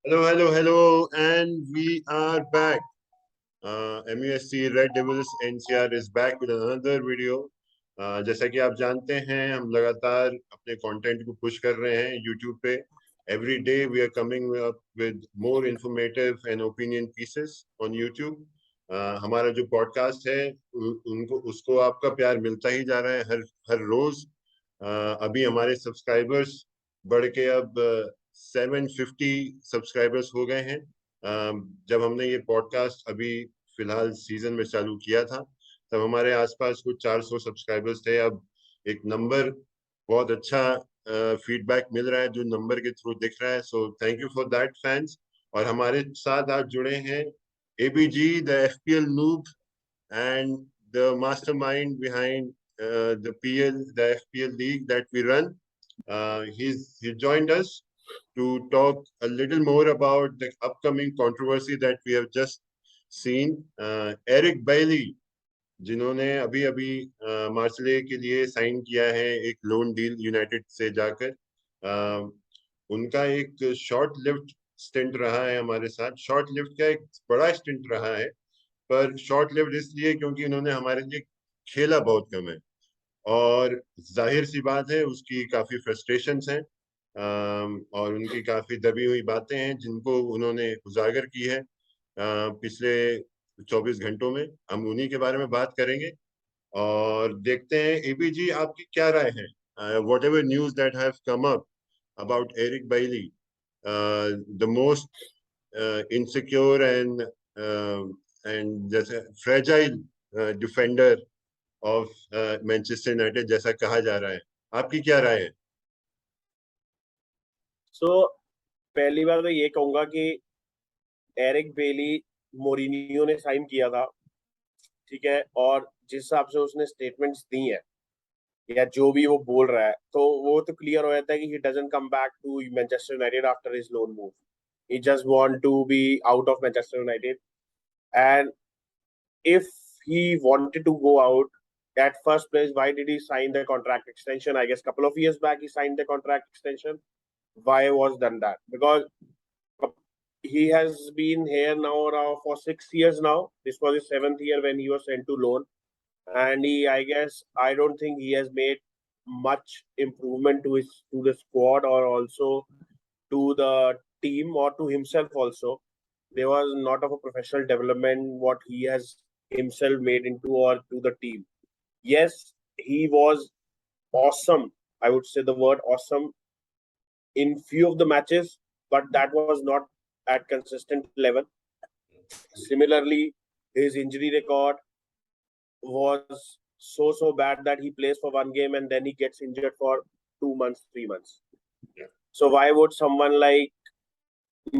Hello, and we are back. MUSC Red Devils NCR is back with another video. जैसा कि आप जानते हैं, हम लगातार अपने कंटेंट को पुश कर रहे हैं YouTube पे. Every day we are coming up with more informative and opinion pieces on YouTube. हमारा जो पॉडकास्ट है उनको उसको आपका प्यार मिलता ही जा रहा है हर हर रोज. अभी हमारे सब्सक्राइबर्स बढ़ के अब 750 सब्सक्राइबर्स हो गए हैं. जब हमने ये पॉडकास्ट अभी फिलहाल सीजन में चालू किया था तब हमारे आसपास कुछ 400 सब्सक्राइबर्स थे. अब एक नंबर बहुत अच्छा फीडबैक मिल रहा है जो नंबर के थ्रू दिख रहा है. So thank you for that fans. और हमारे साथ आज जुड़े हैं ABG the FPL noob and the mastermind behind the FPL league that we run. He joined us to talk a little more about the upcoming controversy that we have just seen. Eric Bailey, जिन्होंने अभी अभी मार्सेले के लिए sign किया है एक loan deal United से जाकर. उनका एक शॉर्ट लिव्ड स्टिंट रहा है हमारे साथ. शॉर्ट लिव्ड का एक बड़ा स्टिंट रहा है, पर शॉर्ट लिव्ड इसलिए क्योंकि उन्होंने हमारे लिए खेला बहुत कम है. और जाहिर सी बात है उसकी काफी फ्रस्ट्रेशंस हैं और उनकी काफी दबी हुई बातें हैं जिनको उन्होंने उजागर की है पिछले 24 घंटों में. हम उन्हीं के बारे में बात करेंगे और देखते हैं एबीजी आपकी क्या राय है. Whatever news that have come up about Eric Bailly, the most insecure and जैसे fragile defender of Manchester United जैसा कहा जा रहा है. आपकी क्या राय है? पहली बार तो ये कहूंगा कि एरिक बेली मोरिनियो ने साइन किया था, ठीक है, और जिस हिसाब से उसने स्टेटमेंट्स दी है या जो भी वो बोल रहा है तो वो तो क्लियर हो जाता है कि he doesn't come back to Manchester United after his loan move. He just want to be out of Manchester United. And if he wanted to go out at first place, why did he sign the contract extension? I guess couple of years back he signed the contract extension. Why was done that? Because he has been here now for 6 years now. This was his 7th year when he was sent to loan, and I guess I don't think he has made much improvement to the squad or also to the team or to himself also. There was not of a professional development what he has himself made into or to the team. Yes, he was awesome. I would say the word awesome in few of the matches, but that was not at consistent level. Similarly, his injury record was so bad that he plays for one game and then he gets injured for 2 months, 3 months. Yeah. So why would someone like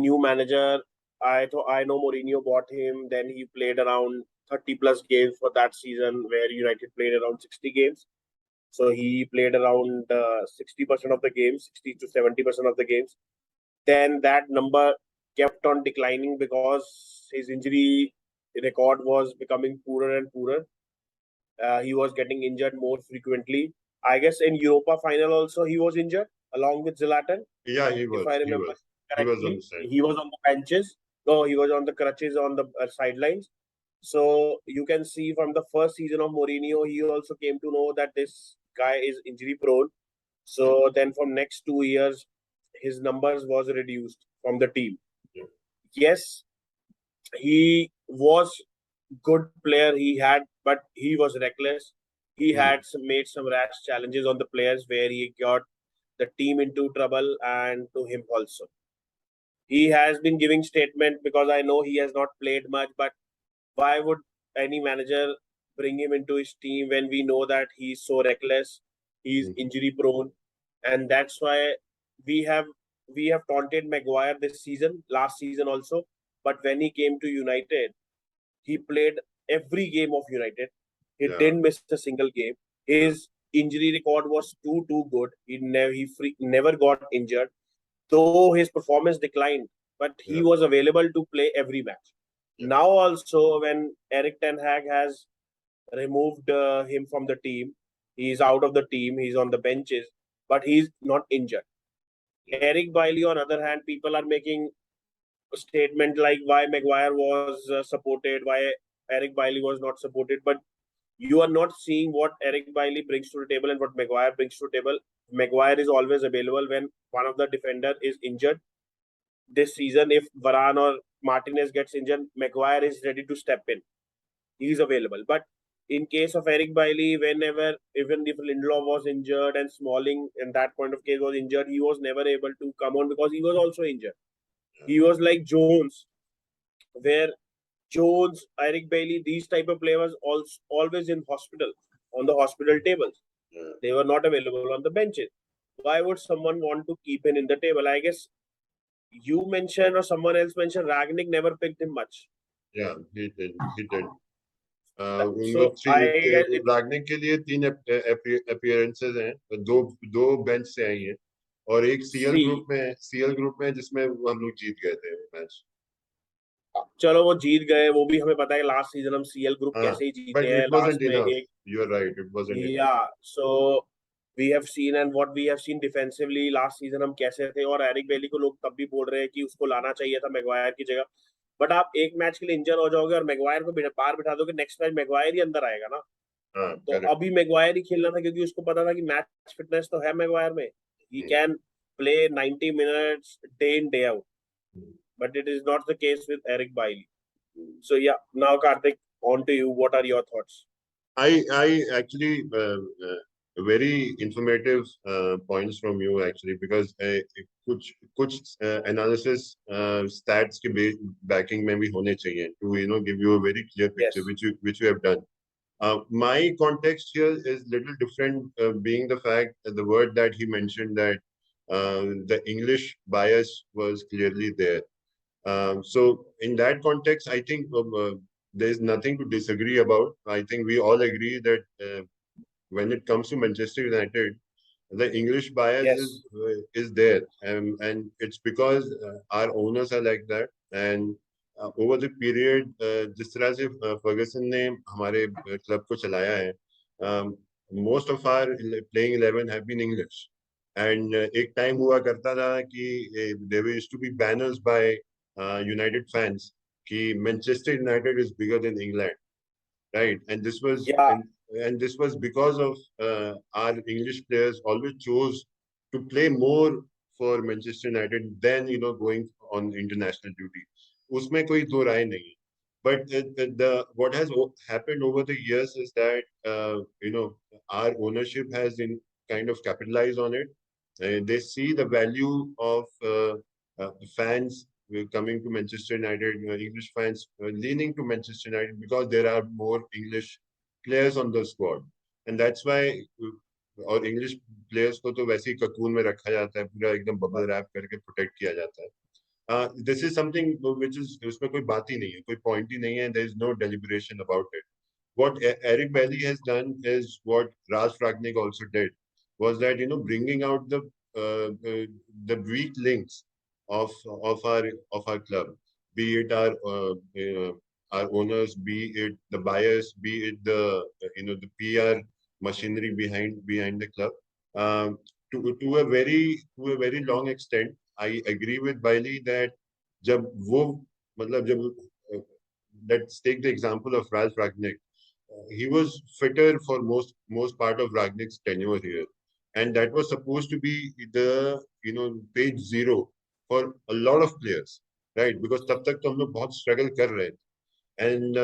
new manager? I know Mourinho bought him. Then he played around 30 plus games for that season, where United played around 60 games. So he played around 60% of the games, 60 to 70% of the games. Then that number kept on declining because his injury record was becoming poorer and poorer. He was getting injured more frequently. I guess in Europa final also he was injured along with Zlatan. Yeah, he was. If I remember correctly, He was on the benches. No, he was on the crutches on the sidelines. So you can see from the first season of Mourinho, he also came to know that this guy is injury prone. So then from next 2 years, his numbers was reduced from the team. Yeah. Yes, he was good player but he was reckless. He had made some rash challenges on the players where he got the team into trouble and to him also. He has been giving statement because I know he has not played much, but why would any manager bring him into his team when we know that he's so reckless, he's injury prone, and that's why we have taunted Maguire this season, last season also. But when he came to United, he played every game of United. He didn't miss a single game. His injury record was too good. He never got injured, though his performance declined. But he was available to play every match. Now also, when Eric Ten Hag has removed him from the team, he's out of the team. He's on the benches, but he's not injured. Eric Bailly, on the other hand, people are making statement like why Maguire was supported, why Eric Bailly was not supported, but you are not seeing what Eric Bailly brings to the table and what Maguire brings to the table. Maguire is always available when one of the defender is injured. This season, if Varane or Martinez gets injured, Maguire is ready to step in. He is available. But in case of Eric Bailly, whenever, even if Lindelof was injured and Smalling in that point of case was injured, he was never able to come on because he was also injured. He was like Jones, where Jones, Eric Bailey, these type of players also always in hospital, on the hospital tables. Yeah, They were not available on the benches. Why would someone want to keep him in the table? I guess you mentioned or someone else mentioned Ragnick never picked him much. yeah, he did. He did. उनको So I guess it, रागनिक के लिए 3 appearances हैं, दो दो bench से आई हैं और एक see, सीएल ग्रुप में जिसमें हम लोग जीत गए थे मैच. चलो वो जीत गए, वो भी हमें पता है लास्ट सीजन हम सीएल ग्रुप हाँ, कैसे ही जीते बट हैं इट लास्ट वाजंट में इनफ. एक. You are right, it wasn't enough. Yeah, so we have seen and what we have seen defensively last season हम कैसे थे, और एरिक बेली को लोग तब भी बोल रहे हैं कि उसको लाना चाहिए था मैगवायर की जगह. बट आप एक मैच के लिए इंजर हो जाओगे और मैगवायर को बाहर बिठा दोगे, नेक्स्ट मैच मैगवायर ही अंदर आएगा ना. हाँ, तो करेक्ट. अभी मैगवायर ही खेलना था क्योंकि उसको पता था कि मैच फिटनेस तो है मैगवायर में. He can play 90 minutes day in day out, but it is not the case with Eric Bailly. So yeah, now Kartik, on to you. What are your thoughts? I actually very informative points from you actually because कुछ analysis stats के backing में भी होने चाहिए to give you a very clear picture Yes. which you have done. My context here is little different, being the fact that the word that he mentioned that the English bias was clearly there. So in that context, I think there's nothing to disagree about. I think we all agree that when it comes to Manchester United, the English bias Yes. is there, and it's because our owners are like that. And over the period, जिस तरह से Fergusson ने हमारे club को चलाया है, most of our playing 11 have been English. And एक time हुआ करता था कि there used to be banners by United fans कि Manchester United is bigger than England, right? And this was Yeah. and this was because of our English players always chose to play more for Manchester United than going on international duty. उसमें कोई दो राय नहीं. But the what has happened over the years is that our ownership has in kind of capitalized on it. They see the value of fans coming to Manchester United, English fans leaning to Manchester United because there are more English players on the squad, and that's why. और English players को तो वैसे ही cocoon में रखा जाता है, पूरा एकदम बबल रैप करके प्रोटेक्ट किया जाता है. This is something which is उसमें कोई बात ही नहीं है, कोई point ही नहीं है. There is no deliberation about it. What Eric Bailly has done is what Raj Ragnick also did, was that bringing out the weak links of of our our club, be it our owners, be it the buyers, be it the the PR machinery behind the club. To a very long extent, I agree with Bailey that जब वो मतलब जब let's take the example of Ralph Ragnick. He was fitter for most part of Ragnick's tenure here, and that was supposed to be the page zero for a lot of players, right? Because तब तक तो हम लोग बहुत struggle कर रहे थे. And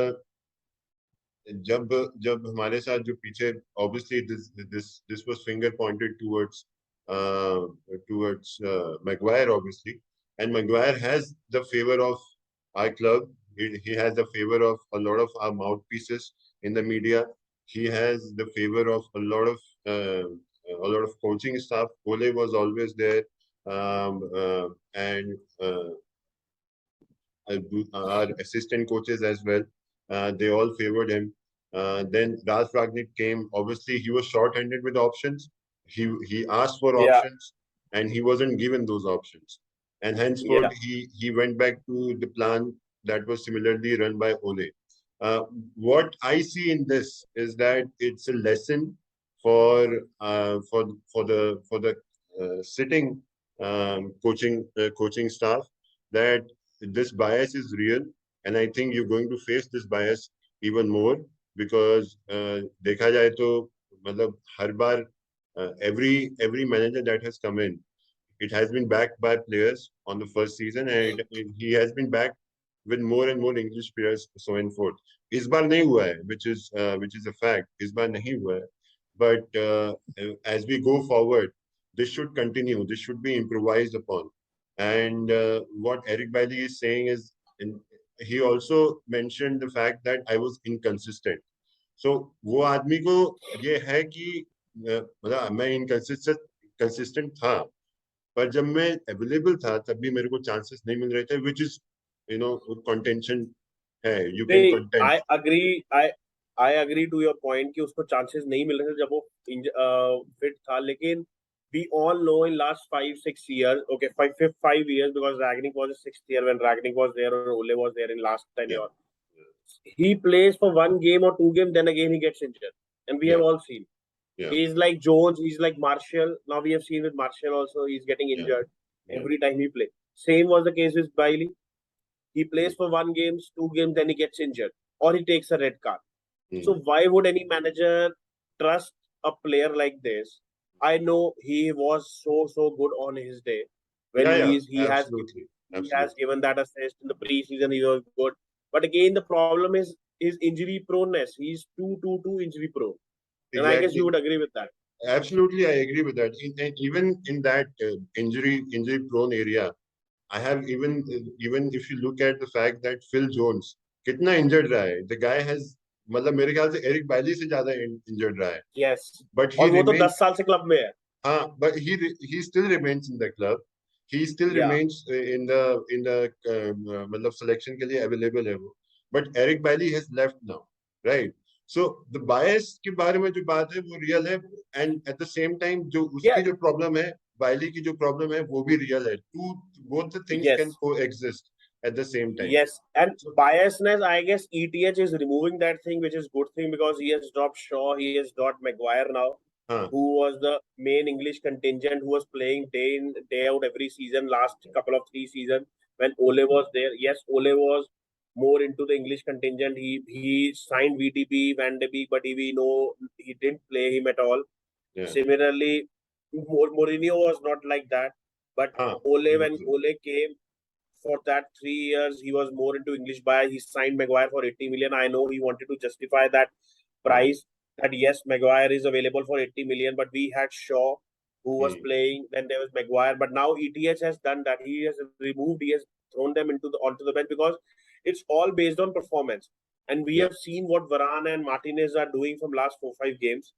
जब जब हमारे साथ जो पीछे obviously this was finger pointed towards Maguire obviously, and Maguire has the favor of our club. He has the favor of a lot of our mouthpieces in the media. He has the favor of a lot of coaching staff. Ole was always there, and our assistant coaches as well. They all favored him. Then Ralph Ragnick came. Obviously, he was short-handed with options. He asked for Yeah. options, and he wasn't given those options. And henceforth, Yeah. he went back to the plan that was similarly run by Ole. What I see in this is that it's a lesson for the sitting coaching staff that this bias is real, and I think you're going to face this bias even more because देखा जाए तो मतलब हर बार every manager that has come in, it has been backed by players on the first season, and he has been backed with more and more English players, so and forth. इस बार नहीं हुआ है, which is a fact. इस बार नहीं हुआ है, but as we go forward, this should continue. This should be improvised upon. And what Eric Bailey is saying is, he also mentioned the fact that I was inconsistent. So वो आदमी को ये है कि मतलब मैं इनकंसिस्टेंट कंसिस्टेंट था, पर जब मैं अवेलेबल था तब भी मेरे को चांसेस नहीं मिल रहे थे, विच इज कंटेंशन है, यू कैन नहीं, content. I agree to your point कि उसको चांसेस नहीं मिल रहे थे जब वो फिट था, लेकिन we all know in last 5-6 years, okay, 5 years, because Ragnick was the 6th year when Ragnick was there or Ole was there in last Yeah, tenure. He plays for one game or two games, then again he gets injured, and we yeah, have all seen. yeah, He's like Jones, he's like Marshall. Now we have seen with Marshall also, he's getting yeah, injured yeah. every time he plays. Same was the case with Bailey. He plays for one game, two games, then he gets injured or he takes a red card. So why would any manager trust a player like this? I know he was so good on his day when Yeah, yeah, he absolutely, has absolutely. given that assist in the preseason. He was good, but again the problem is his injury proneness. He's too injury prone, and I guess you Exactly. would agree with that. Absolutely, I agree with that. Even in that injury prone area, I have even if you look at the fact that Phil Jones कितना injured रहा है, the guy has मतलब मेरे ख्याल से Eric बायली से ज्यादा injured रहा है, Yes, but he और वो तो remains. 10 साल से क्लब में है. But he still remains in the club. He still Yeah. remains in the मतलब selection के लिए available है वो. But Eric Bailey has left now, right? So the bias के बारे में जो बात है वो real है, and at the same time जो Yeah. उसकी जो problem है, Bailey की जो problem है वो भी real है. Both the things can Yes. coexist at the same time. Yes, and So biasness, I guess ETH is removing that thing, which is good thing because he has dropped Shaw, he has dropped Maguire now, हाँ, who was the main English contingent who was playing day in day out every season last couple of 3 seasons when Ole was there. Yes, Ole was more into the English contingent. He signed VDB Van de Beek, but we know he didn't play him at all. yeah, Similarly, Mourinho was not like that, but हाँ, Ole, when बिल्कुल, Ole came for that 3 years, he was more into English buyer. He signed Maguire for 80 million. I know he wanted to justify that हाँ, price, that yes, Maguire is available for 80 million, but we had Shaw who was hmm, playing, then there was Maguire. But now ETH has done that. He has removed, he has thrown them onto the bench because it's all based on performance. And we yeah, have seen what Varane and Martinez are doing from last 4-5 games.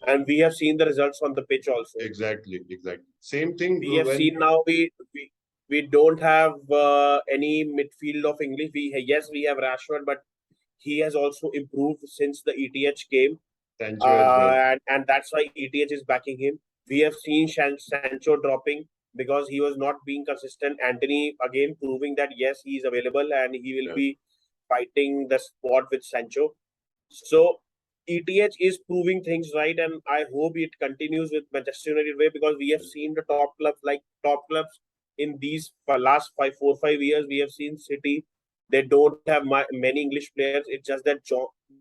And we have seen the results on the pitch also. exactly. Same thing We have when seen now we don't have any midfield of English. Yes, we have Rashford, but he has also improved since the ETH came, Sancho as well. and that's why ETH is backing him. We have seen Sancho dropping because he was not being consistent. Antony again proving that yes, he is available and he will Yeah, be fighting the spot with Sancho. So ETH is proving things right, and I hope it continues with Manchester United way because we have seen the top clubs in these last 4-5 years. We have seen City. They don't have many English players. It's just that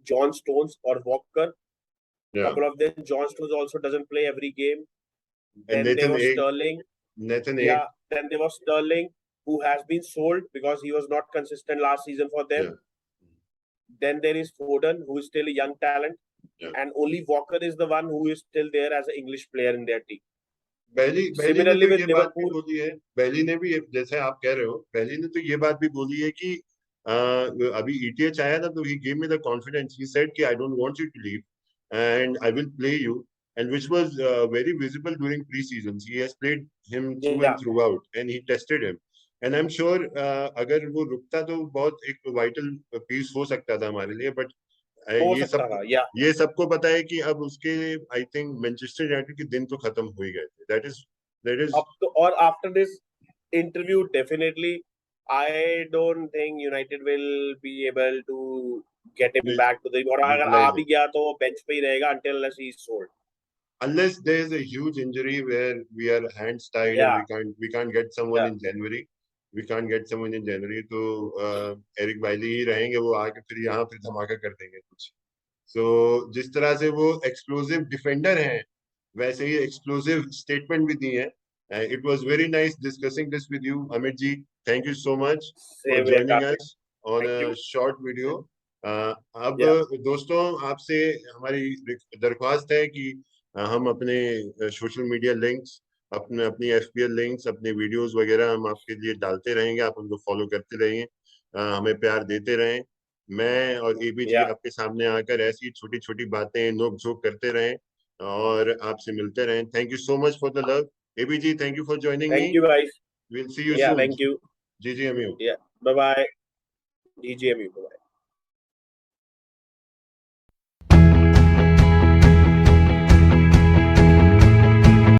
John Stones or Walker. yeah. Couple of them, John Stones also doesn't play every game. And Then there was Sterling. Nathan Egg, Yeah, then there was Sterling, who has been sold because he was not consistent last season for them. yeah, Then there is Foden, who is still a young talent. yeah. And only Walker is the one who is still there as an English player in their team. बैली ने तो Similarly with ये बात भी Liverpool, बोली है, बैली ने भी जैसे आप कह रहे हो, बैली ने तो ये बात भी बोली है कि अभी ईटीएच आया ना तो he gave me the confidence, he said कि I don't want you to leave and I will play you, and which was very visible during pre-seasons. He has played him through and yeah, throughout and he tested him, and I'm sure अगर वो रुकता तो बहुत एक vital piece हो सकता था हमारे लिए, but हो ये सकता सबको था, yeah. ये सबको पता है कि अब उसके आई थिंक मैनचेस्टर यूनाइटेड के दिन तो खत्म हो ही गए थे. That is Up to, or after this interview, definitely, I don't think United will be able to get him back to the. और अगर आ यूटिलाइज भी गया तो वो bench पे ही रहेगा until unless he is sold. unless there is a huge injury where we are hands tied and Yeah, we can't get someone yeah. in January. We can't get someone in January, तो Eric बाइली ही रहेंगे, वो आके फिर यहाँ फिर धमाका कर देंगे कुछ। सो जिस तरह से वो एक्सप्लोसिव डिफेंडर हैं, वैसे ही एक्सप्लोसिव स्टेटमेंट भी दी है। It was very nice discussing this with you Amit ji. Thank you so much for same joining Kartik. Us on thank a you. Short video. अब या दोस्तों, आपसे हमारी दरख्वास्त है कि हम अपने सोशल मीडिया लिंक्स, अपने अपनी एफपीएल लिंक्स, अपने वीडियोस वगैरह हम आपके लिए डालते रहेंगे, आप उनको फॉलो करते रहिए, हमें प्यार देते रहें। मैं और एबी जी या आपके सामने आकर ऐसी छोटी छोटी बातें नोक झोंक करते रहें और आपसे मिलते रहें। Thank you so much for the love. AB ji, thank you for joining me. Thank you भाई। Will see you yeah soon. Thank you. जी जी, Amir. Yeah bye bye. DJ अभी बाय।